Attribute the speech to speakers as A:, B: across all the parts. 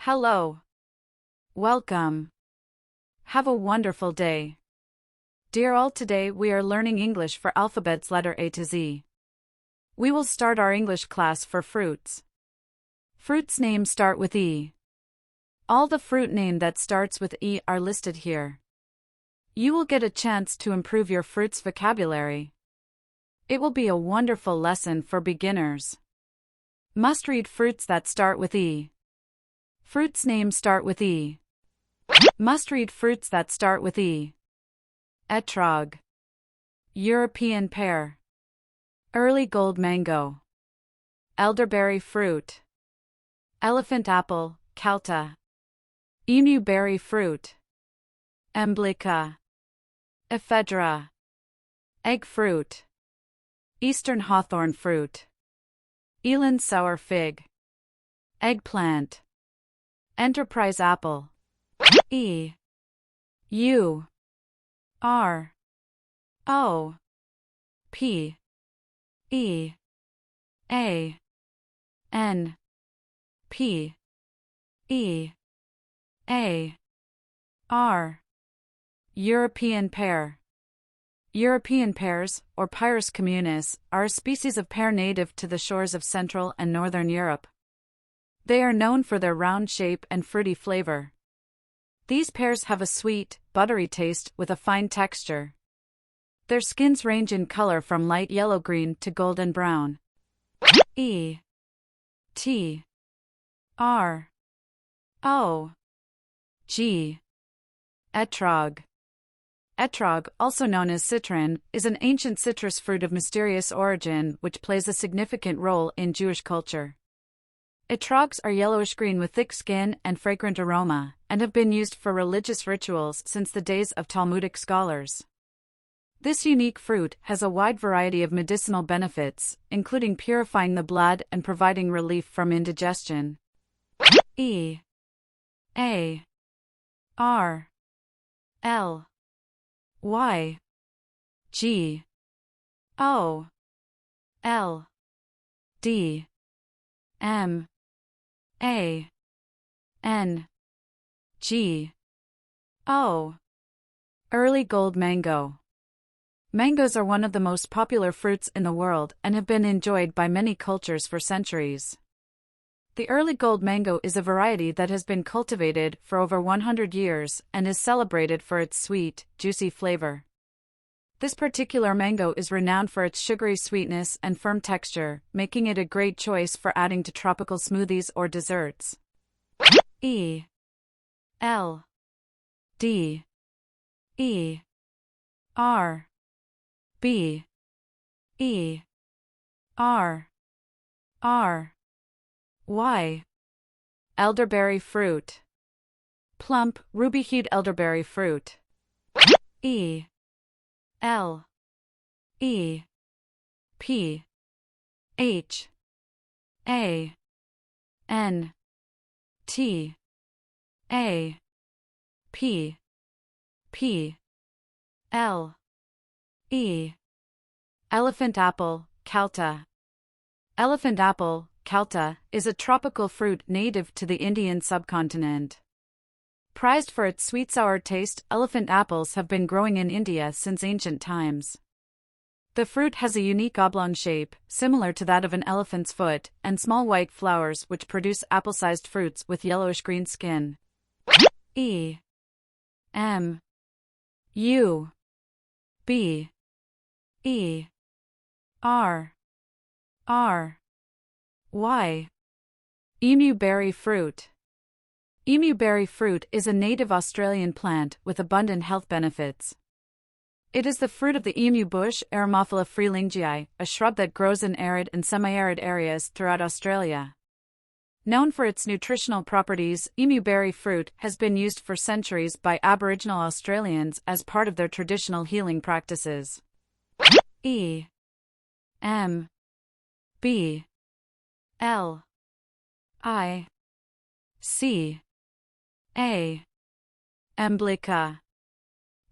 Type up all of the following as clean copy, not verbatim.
A: Hello. Welcome. Have a wonderful day. Dear all, today we are learning English for alphabets letter A to Z. We will start our English class for fruits. Fruits names start with E. All the fruit name that starts with E are listed here. You will get a chance to improve your fruits vocabulary. It will be a wonderful lesson for beginners. Must read fruits that start with E. Fruits names start with E. Must read fruits that start with E. Etrog. European pear. Early gold mango. Elderberry fruit. Elephant apple, Calta. Emu berry fruit. Emblica. Ephedra. Egg fruit. Eastern hawthorn fruit. Eland sour fig. Eggplant. Enterprise apple. E. U. R. O. P. E. A. N. P. E. A. R. European pear. European pears, or Pyrus communis, are a species of pear native to the shores of Central and Northern Europe. They are known for their round shape and fruity flavor. These pears have a sweet, buttery taste with a fine texture. Their skins range in color from light yellow-green to golden brown. E. T. R. O. G. Etrog. Etrog, also known as citron, is an ancient citrus fruit of mysterious origin which plays a significant role in Jewish culture. Etrogs are yellowish-green with thick skin and fragrant aroma, and have been used for religious rituals since the days of Talmudic scholars. This unique fruit has a wide variety of medicinal benefits, including purifying the blood and providing relief from indigestion. E. A. R. L. Y. G. O. L. D. M. A. N. G. O. Early gold mango. Mangoes are one of the most popular fruits in the world and have been enjoyed by many cultures for centuries. The early gold mango is a variety that has been cultivated for over 100 years and is celebrated for its sweet, juicy flavor. This particular mango is renowned for its sugary sweetness and firm texture, making it a great choice for adding to tropical smoothies or desserts. E. L. D. E. R. B. E. R. R. Y. Elderberry fruit. Plump, ruby-hued elderberry fruit. E. L. E. P. H. A. N. T. A. P. P. L. E. Elephant apple, Calta. Elephant apple, Calta, is a tropical fruit native to the Indian subcontinent. Prized for its sweet-sour taste, elephant apples have been growing in India since ancient times. The fruit has a unique oblong shape, similar to that of an elephant's foot, and small white flowers which produce apple-sized fruits with yellowish-green skin. E. M. U. B. E. R. R. Y. Emu berry fruit. Emu berry fruit is a native Australian plant with abundant health benefits. It is the fruit of the emu bush, Eremophila freelingii, a shrub that grows in arid and semi-arid areas throughout Australia. Known for its nutritional properties, emu berry fruit has been used for centuries by Aboriginal Australians as part of their traditional healing practices. E. M. B. L. I. C. A. Emblica.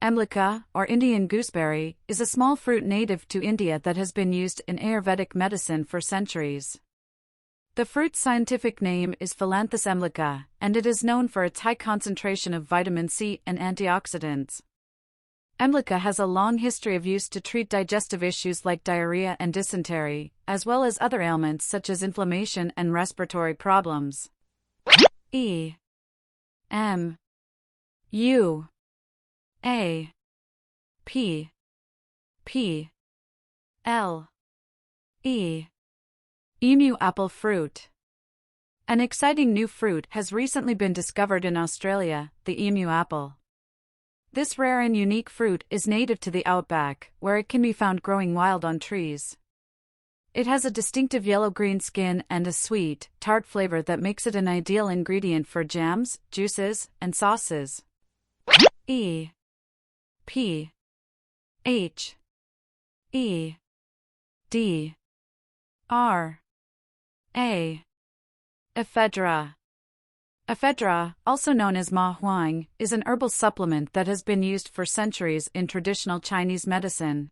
A: Emblica, or Indian gooseberry, is a small fruit native to India that has been used in Ayurvedic medicine for centuries. The fruit's scientific name is Phyllanthus emblica, and it is known for its high concentration of vitamin C and antioxidants. Emblica has a long history of use to treat digestive issues like diarrhea and dysentery, as well as other ailments such as inflammation and respiratory problems. E M U A P P L E Emu apple fruit. An exciting new fruit has recently been discovered in Australia, the emu apple. This rare and unique fruit is native to the outback, where it can be found growing wild on trees. It has a distinctive yellow-green skin and a sweet, tart flavor that makes it an ideal ingredient for jams, juices, and sauces. E P H E D R A Ephedra. Ephedra, also known as ma huang, is an herbal supplement that has been used for centuries in traditional Chinese medicine.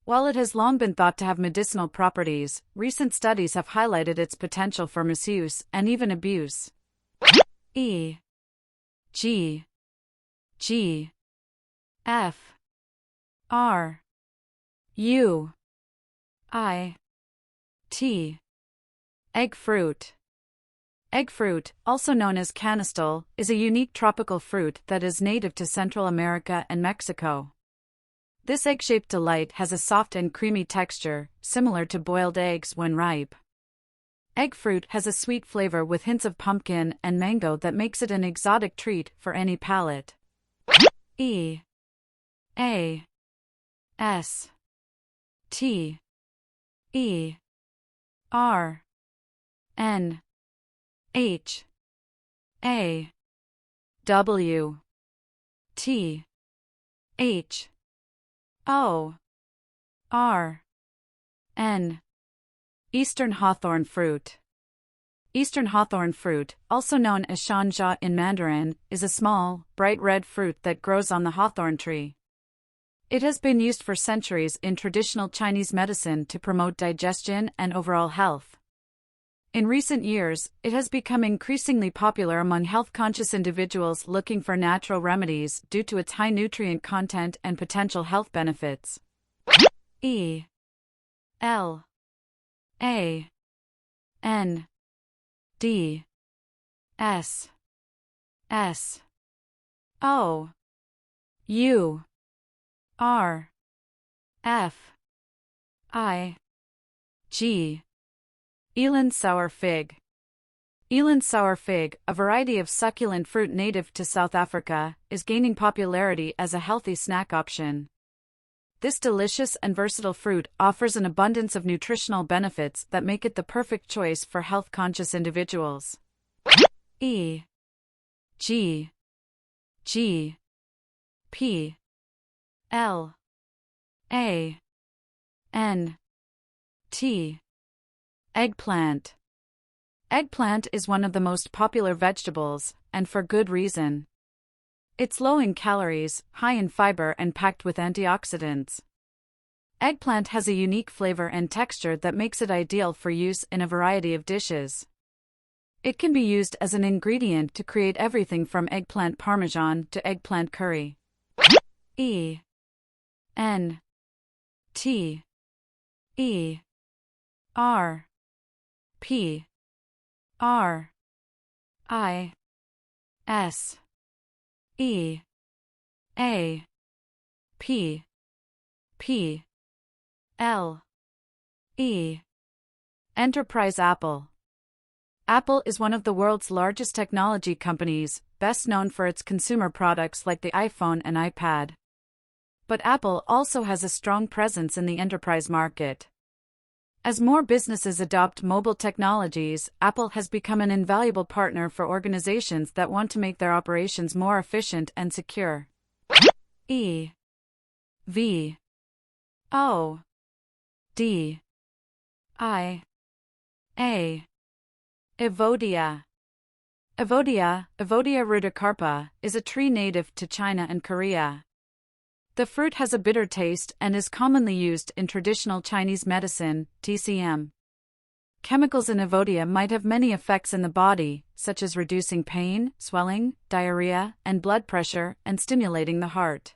A: While it has long been thought to have medicinal properties, recent studies have highlighted its potential for misuse and even abuse. E G G F R U I T Egg fruit. Egg fruit, also known as canistel, is a unique tropical fruit that is native to Central America and Mexico. This egg-shaped delight has a soft and creamy texture, similar to boiled eggs when ripe. Egg fruit has a sweet flavor with hints of pumpkin and mango that makes it an exotic treat for any palate. E A S T E R N H A W T H O R N Eastern hawthorn fruit. Eastern hawthorn fruit, also known as shanjia in Mandarin, is a small, bright red fruit that grows on the hawthorn tree. It has been used for centuries in traditional Chinese medicine to promote digestion and overall health. In recent years, it has become increasingly popular among health-conscious individuals looking for natural remedies due to its high nutrient content and potential health benefits. E L A N D S S O U R F I G Eland sour fig. Eland sour fig, a variety of succulent fruit native to South Africa, is gaining popularity as a healthy snack option. This delicious and versatile fruit offers an abundance of nutritional benefits that make it the perfect choice for health-conscious individuals. E G G P L A N T Eggplant. Eggplant is one of the most popular vegetables, and for good reason. It's low in calories, high in fiber and packed with antioxidants. Eggplant has a unique flavor and texture that makes it ideal for use in a variety of dishes. It can be used as an ingredient to create everything from eggplant parmesan to eggplant curry. E N T E R P R I S E A P P L E Enterprise Apple. Apple is one of the world's largest technology companies, best known for its consumer products like the iPhone and iPad. But Apple also has a strong presence in the enterprise market. As more businesses adopt mobile technologies, Apple has become an invaluable partner for organizations that want to make their operations more efficient and secure. E V O D I A Evodia. Evodia rudicarpa, is a tree native to China and Korea. The fruit has a bitter taste and is commonly used in traditional Chinese medicine, TCM. Chemicals in Evodia might have many effects in the body, such as reducing pain, swelling, diarrhea, and blood pressure, and stimulating the heart.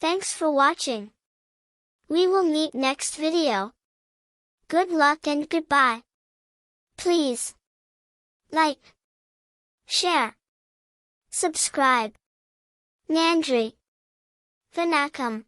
B: Thanks for watching. We will meet next video. Good luck and goodbye. Please like, share, subscribe. Nandri. Vanakkam.